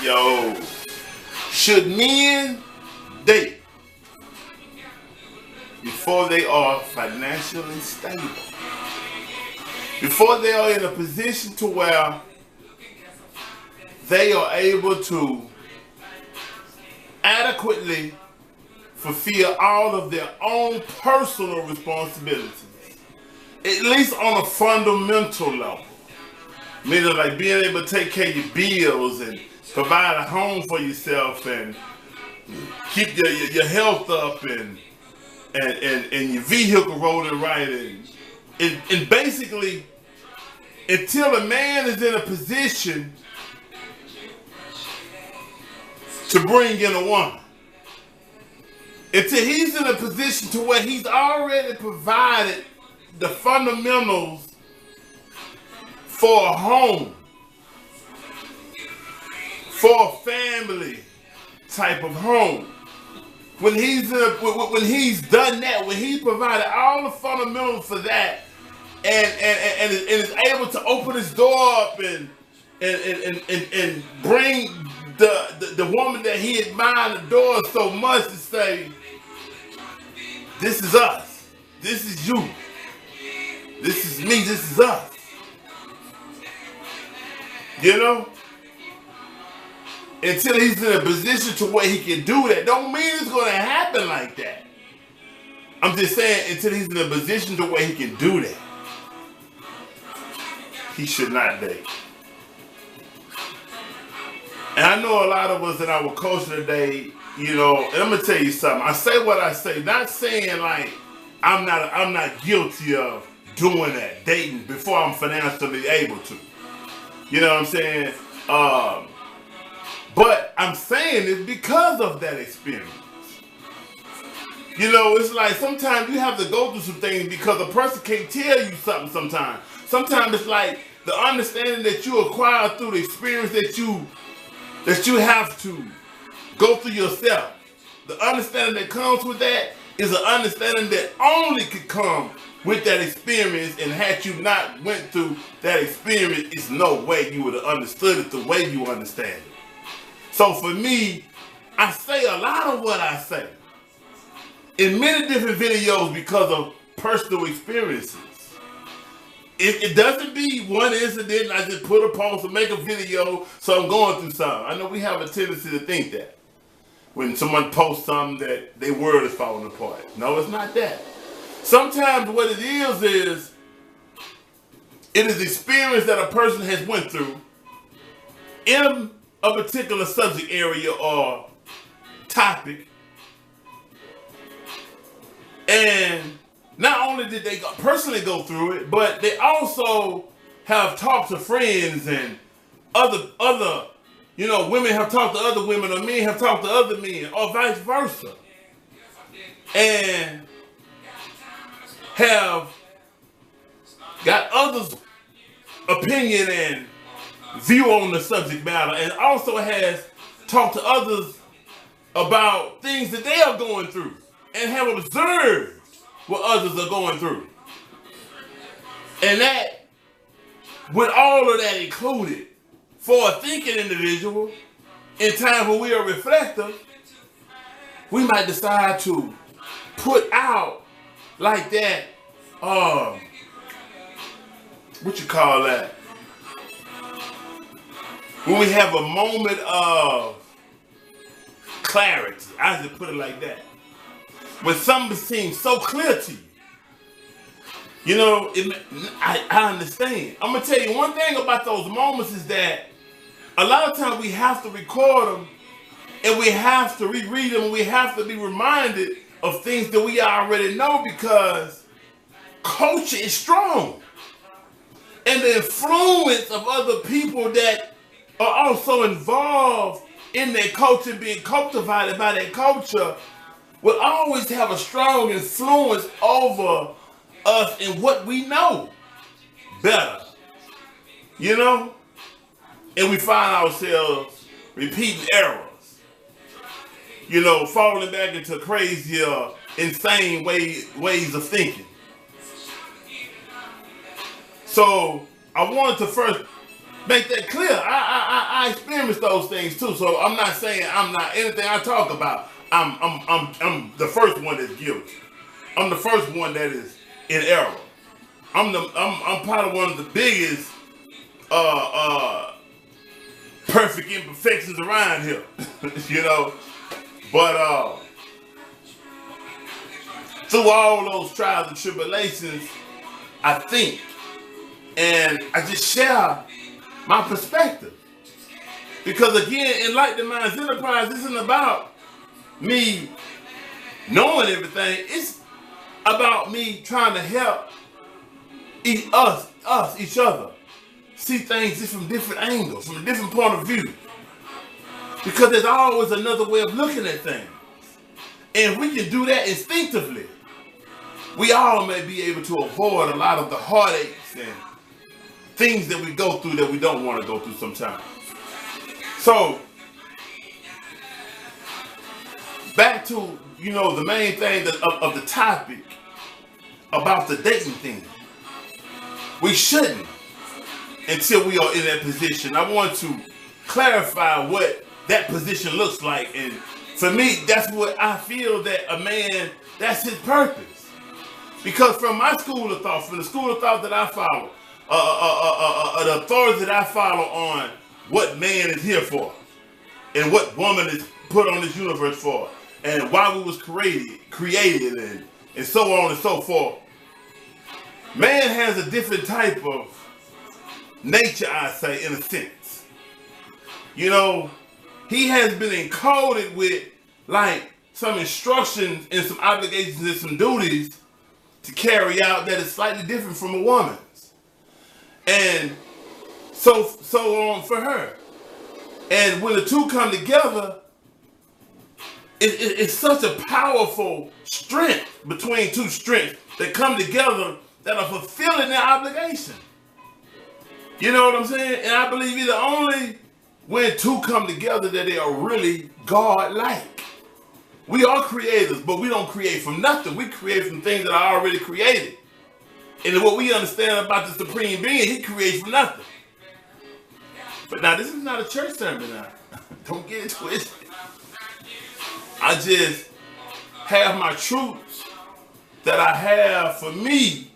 Yo, should men date before they are financially stable? Before they are in a position to where they are able to adequately fulfill all of their own personal responsibilities, at least on a fundamental level. Meaning like being able to take care of your bills and provide a home for yourself and keep your health up and your vehicle rolling right and basically until a man is in a position to bring in a woman. Until he's in a position to where he's already provided the fundamentals for a home, for a family type of home. When he's done that, when he's provided all the fundamentals for that, and is able to open his door up and bring the woman that he admired the door so much to say, this is us, this is you, this is me, this is us. You know? Until he's in a position to where he can do that. Don't mean it's going to happen like that. I'm just saying until he's in a position to where he can do that, he should not date. And I know a lot of us in our culture today, you know, and I'm gonna tell you something. I say what I say, not saying like I'm not guilty of doing that, dating before I'm financially able to. You know what I'm saying? But I'm saying it because of that experience. You know, it's like sometimes you have to go through some things because a person can't tell you something sometimes. Sometimes it's like the understanding that you acquire through the experience that you have to go through yourself. The understanding that comes with that is an understanding that only could come with that experience, and had you not went through that experience, it's no way you would have understood it the way you understand it. So for me, I say a lot of what I say in many different videos because of personal experiences. It doesn't be one incident and I just put a post and make a video so I'm going through something. I know we have a tendency to think that when someone posts something that their world is falling apart. No, it's not that. Sometimes what it is it is experience that a person has went through in a particular subject area or topic. And not only did they personally go through it, but they also have talked to friends and other, you know, women have talked to other women or men have talked to other men or vice versa. And have got others' opinion and view on the subject matter, and also has talked to others about things that they are going through and have observed what others are going through. And that, with all of that included, for a thinking individual, in times when we are reflective, we might decide to put out like that, what you call that? When we have a moment of clarity, I just put it like that. When something seems so clear to you, you know, I understand. I'm gonna tell you one thing about those moments is that a lot of times we have to record them and we have to reread them and we have to be reminded of things that we already know because culture is strong. And the influence of other people that are also involved in their culture, being cultivated by their culture, will always have a strong influence over us and what we know better. You know? And we find ourselves repeating errors. You know, falling back into crazier, insane ways of thinking. So I wanted to first make that clear. I experienced those things too. So I'm not saying I'm not anything I talk about. I'm the first one that's guilty. I'm the first one that is in error. I'm probably one of the biggest perfect imperfections around here. You know. But through all those trials and tribulations, I think, and I just share my perspective. Because again, Enlightening Minds Enterprise isn't about me knowing everything. It's about me trying to help each other, see things from different angles, from a different point of view. Because there's always another way of looking at things. And if we can do that instinctively, we all may be able to avoid a lot of the heartaches and things that we go through that we don't want to go through sometimes. So, back to, the main thing of the topic about the dating thing. We shouldn't until we are in that position. I want to clarify what that position looks like. And for me, that's what I feel that a man, that's his purpose. Because from my school of thought, from the school of thought that I follow, the authority that I follow on what man is here for and what woman is put on this universe for and why we was created and so on and so forth. Man has a different type of nature, I say, in a sense. He has been encoded with like some instructions and some obligations and some duties to carry out that is slightly different from a woman's. And so on for her. And when the two come together, it's such a powerful strength between two strengths that come together that are fulfilling their obligation. You know what I'm saying? And I believe it's only when two come together that they are really God-like. We are creators, but we don't create from nothing. We create from things that are already created. And what we understand about the Supreme Being, he creates from nothing. But now, this is not a church sermon now. Don't get it twisted. I just have my truths that I have for me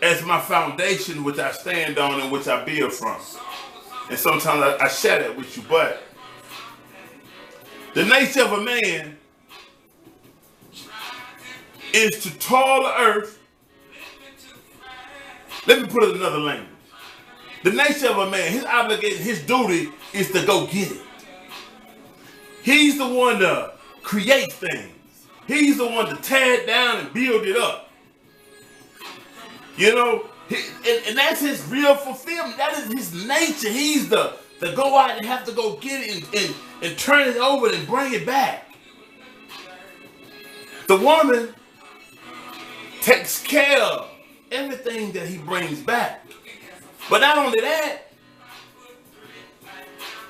as my foundation, which I stand on and which I build from. And sometimes I share that with you, but the nature of a man is to toil the earth. Let me put it in another language. The nature of a man, his obligation, his duty is to go get it. He's the one to create things. He's the one to tear it down and build it up. And that's his real fulfillment. That is his nature. He's the go out and have to go get it and turn it over and bring it back. The woman takes care of everything that he brings back. But not only that,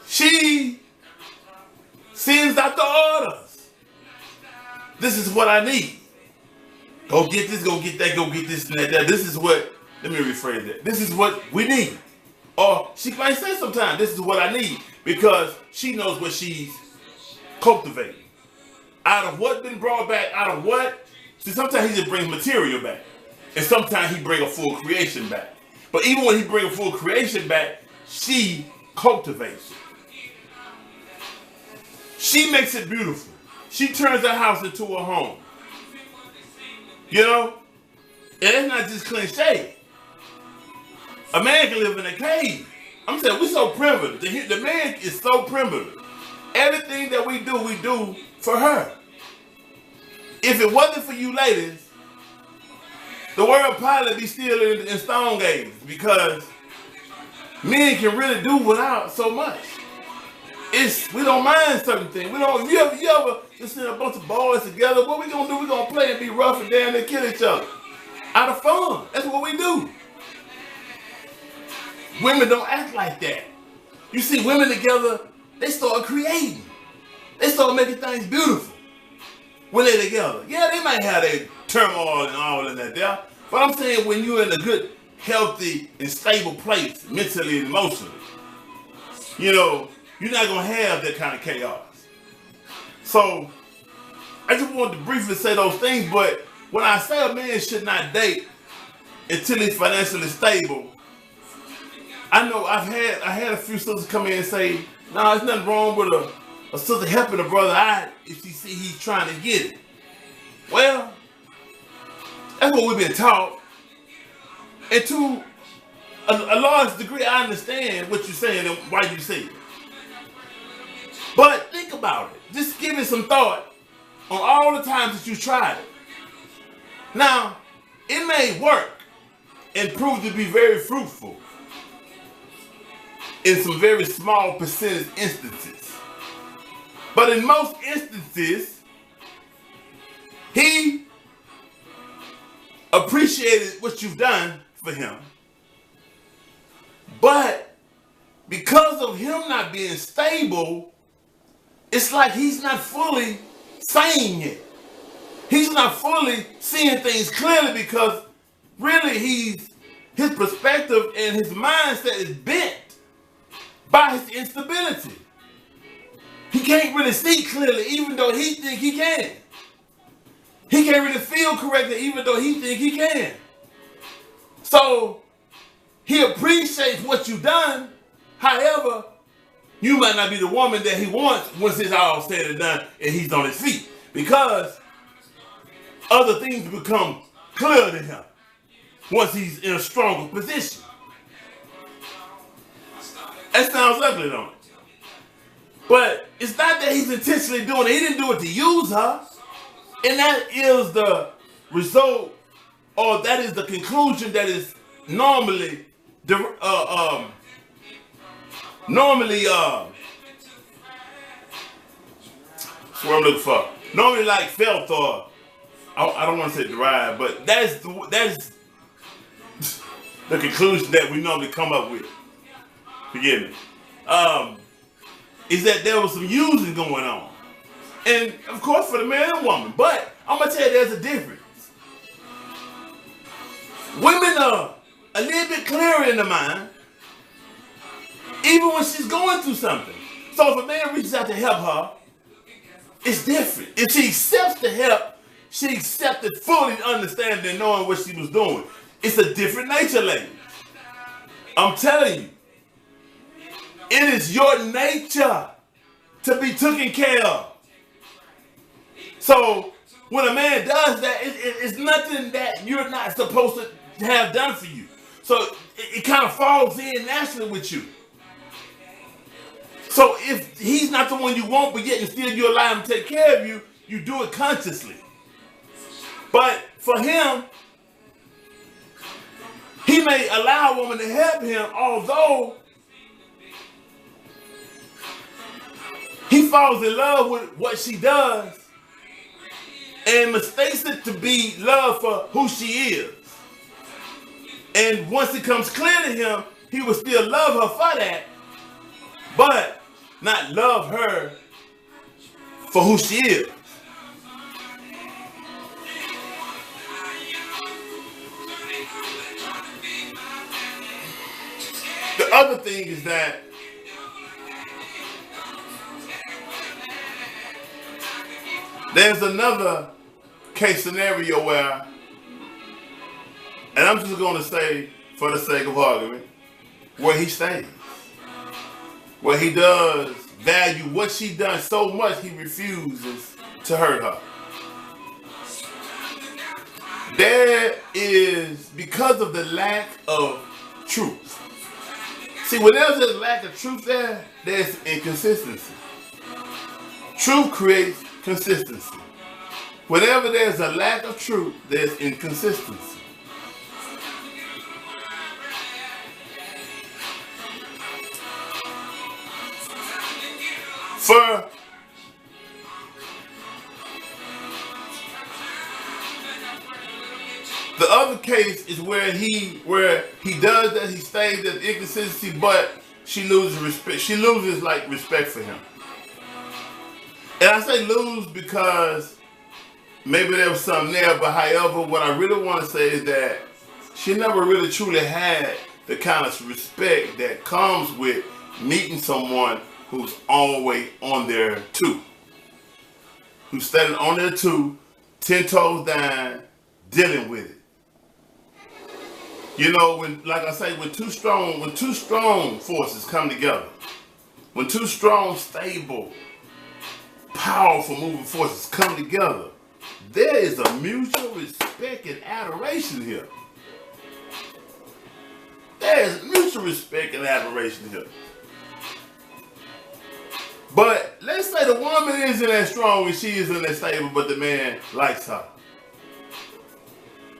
she sends out the orders. This is what I need. Go get this, go get that, go get this and that. This is what, let me rephrase that. This is what we need. Or she might say sometimes, this is what I need, because she knows what she's cultivating. Out of what been brought back, out of what? See, sometimes he just brings material back. And sometimes he brings a full creation back. But even when he brings a full creation back, she cultivates it. She makes it beautiful. She turns her house into a home. And it's not just cliche. A man can live in a cave. I'm saying we're so primitive. The man is so primitive. Everything that we do for her. If it wasn't for you ladies, the world would probably be still in stone age, because men can really do without so much. We don't mind certain things. If you ever just send a bunch of boys together, what we gonna do? We gonna play and be rough and down and kill each other. Out of fun. That's what we do. Women don't act like that. You see women together, they start creating. They start making things beautiful when they're together. Yeah, they might have their turmoil and all of that there. But I'm saying when you're in a good, healthy and stable place mentally and emotionally. You know, you're not going to have that kind of chaos. So, I just wanted to briefly say those things, but when I say a man should not date until he's financially stable, I know I had a few sisters come in and say, no, there's nothing wrong with a sister helping a brother out if she see he's trying to get it. Well, that's what we've been taught. And to a large degree, I understand what you're saying and why you say it. But think about it. Just give it some thought on all the times that you tried it. Now, it may work and prove to be very fruitful in some very small percentage instances. But in most instances, he appreciated what you've done for him. But because of him not being stable, it's like he's not fully saying it. He's not fully seeing things clearly because really his perspective and his mindset is bent by his instability. He can't really see clearly even though he think he can. He can't really feel correctly even though he think he can. So he appreciates what you've done. However, you might not be the woman that he wants once it's all said and done and he's on his feet. Because other things become clear to him once he's in a stronger position. That sounds ugly, don't it? But it's not that he's intentionally doing it. He didn't do it to use her. And that is the result, or that is the conclusion that is normally that's what I'm looking for. Normally like felt, or I don't want to say derived, but that's the conclusion that we normally come up with. Forgive me. Is that there was some using going on. And of course for the man and woman. But I'm going to tell you there's a difference. Women are a little bit clearer in the mind, even when she's going through something. So if a man reaches out to help her, it's different. If she accepts the help, she accepted fully understanding and knowing what she was doing. It's a different nature, ladies. I'm telling you. It is your nature to be taken care of. So when a man does that, it's nothing that you're not supposed to have done for you. So it kind of falls in naturally with you. So if he's not the one you want, but yet still you allow him to take care of you, you do it consciously. But for him, he may allow a woman to help him, although he falls in love with what she does and mistakes it to be love for who she is. And once it comes clear to him, he will still love her for that, but not love her for who she is. The other thing is that there's another case scenario where, and I'm just going to say for the sake of argument, where he stays. Where he does value what she done so much he refuses to hurt her. There is, because of the lack of truth. See, when there's a lack of truth there, there's inconsistency. Truth creates consistency. Whenever there's a lack of truth, there's inconsistency. For the other case is where he does that, he stays at inconsistency, but she loses respect. She loses like respect for him. And I say lose because maybe there was something there, but however, what I really want to say is that she never really truly had the kind of respect that comes with meeting someone who's always on their two. Who's standing on their two, 10 toes down, dealing with it. You know, when, like I say, when two strong forces come together, when two strong, stable, powerful moving forces come together, there is a mutual respect and adoration here. There is mutual respect and adoration here. But let's say the woman isn't as strong and she isn't as stable, but the man likes her.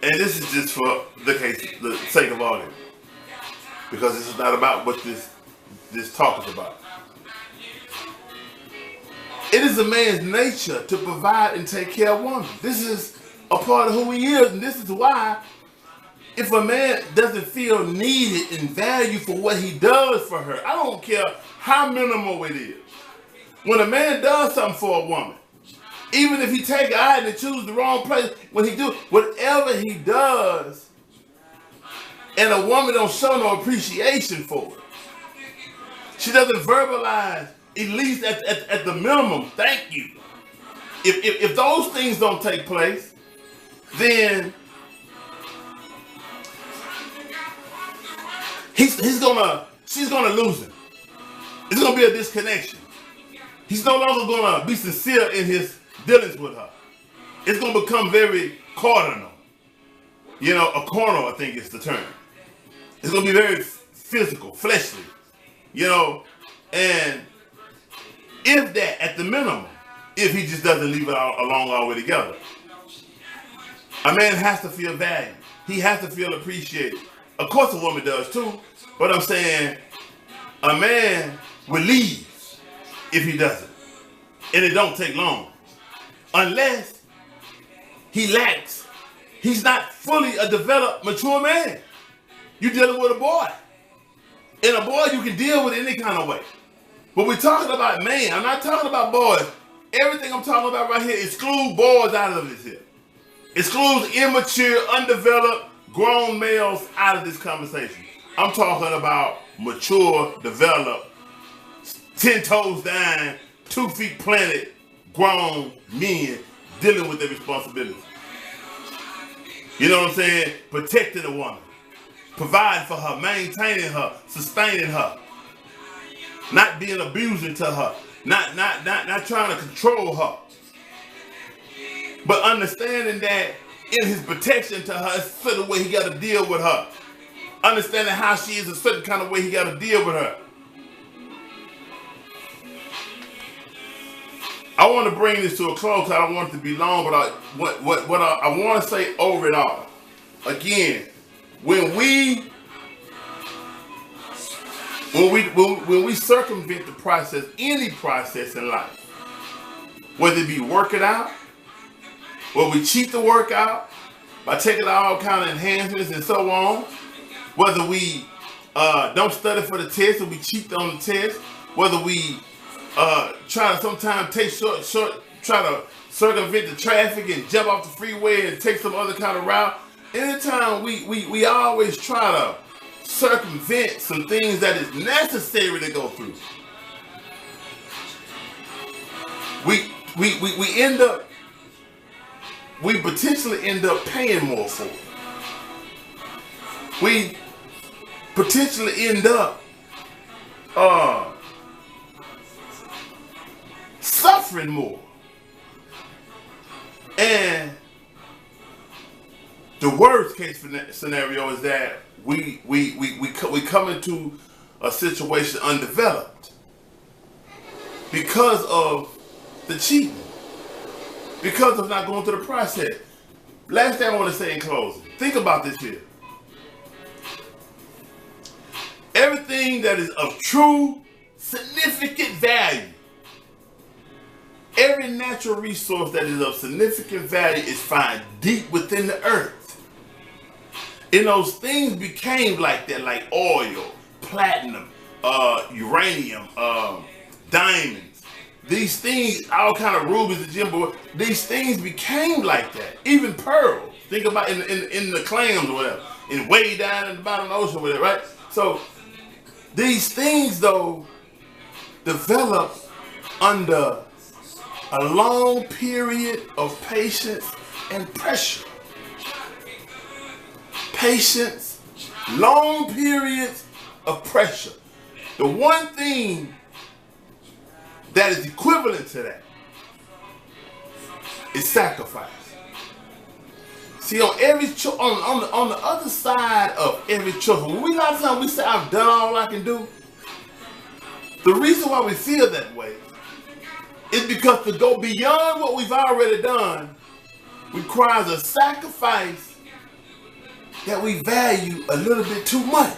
And this is just for the sake of argument, because this is not about what this talk is about. It is a man's nature to provide and take care of a woman. This is a part of who he is, and this is why, if a man doesn't feel needed and valued for what he does for her, I don't care how minimal it is. When a man does something for a woman, even if he take an eye and choose the wrong place, when he do whatever he does, and a woman don't show no appreciation for it, she doesn't verbalize, at least at the minimum, thank you. If those things don't take place, then she's gonna lose him. It's gonna be a disconnection. He's no longer gonna be sincere in his dealings with her. It's gonna become very cardinal. You know, a carnal, I think is the term. It's gonna be very physical, fleshly. You know, and if that, at the minimum, if he just doesn't leave it along all the way together, a man has to feel valued. He has to feel appreciated. Of course, a woman does too. But I'm saying, a man will leave if he doesn't, and it don't take long, unless he's not fully a developed, mature man. You're dealing with a boy, and a boy you can deal with any kind of way. But we're talking about man. I'm not talking about boys. Everything I'm talking about right here excludes boys out of this here. Excludes immature, undeveloped, grown males out of this conversation. I'm talking about mature, developed, 10 toes down, 2 feet planted, grown men dealing with their responsibilities. You know what I'm saying? Protecting a woman, providing for her, maintaining her, sustaining her, not being abusing to her, not trying to control her, but understanding that in his protection to her, it's a certain way he got to deal with her. Understanding how she is a certain kind of way he got to deal with her. I want to bring this to a close. I don't want it to be long, but what I want to say over it all. Again, when we circumvent the process, any process in life, whether it be working out, where we cheat the workout by taking all kind of enhancements and so on, whether we don't study for the test or we cheat on the test, whether we try to sometimes try to circumvent the traffic and jump off the freeway and take some other kind of route. Anytime we always try to circumvent some things that is necessary to go through, we potentially end up paying more for it. We potentially end up suffering more. And the worst case scenario is that we come into a situation undeveloped because of the cheating, because of not going through the process. Last thing I want to say in closing, think about this here. Everything that is of true, significant value, every natural resource that is of significant value is found deep within the earth. And those things became like that, like oil, platinum, uranium, diamonds. These things, all kind of rubies and gemstones, these things became like that. Even pearls. Think about in the clams or whatever. and way down in the bottom of the ocean with it, right? So these things, though, develop under a long period of patience and pressure. Patience, long periods of pressure. The one thing that is equivalent to that is sacrifice. See, on every on the other side of every choice, when we a lot of times we say, I've done all I can do, the reason why we feel that way is because to go beyond what we've already done requires a sacrifice that we value a little bit too much.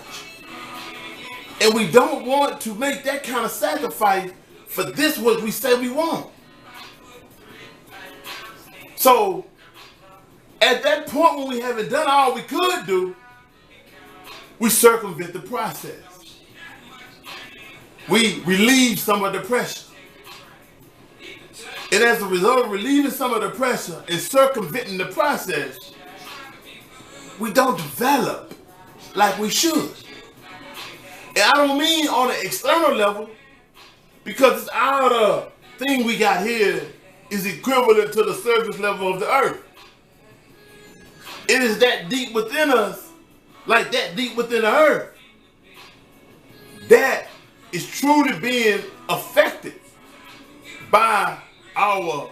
And we don't want to make that kind of sacrifice for this what we say we want. So at that point when we haven't done all we could do, we circumvent the process. We relieve some of the pressure. And as a result of relieving some of the pressure and circumventing the process, we don't develop like we should. And I don't mean on an external level, because it's our thing we got here is equivalent to the surface level of the earth. It is that deep within us, like that deep within the earth, that is truly being affected by our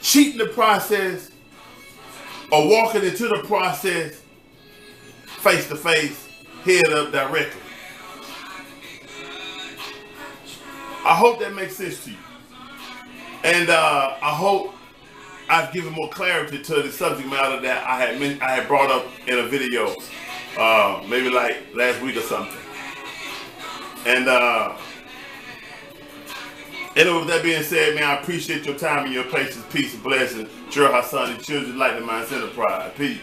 cheating the process or walking into the process face to face, head up directly. I hope that makes sense to you. And I hope I've given more clarity to the subject matter that I had brought up in a video, maybe like last week or something. And with that being said, man, I appreciate your time and your patience, peace, and blessings. Gerald, Hassan, and Children Enlightening Minds Enterprise. Peace.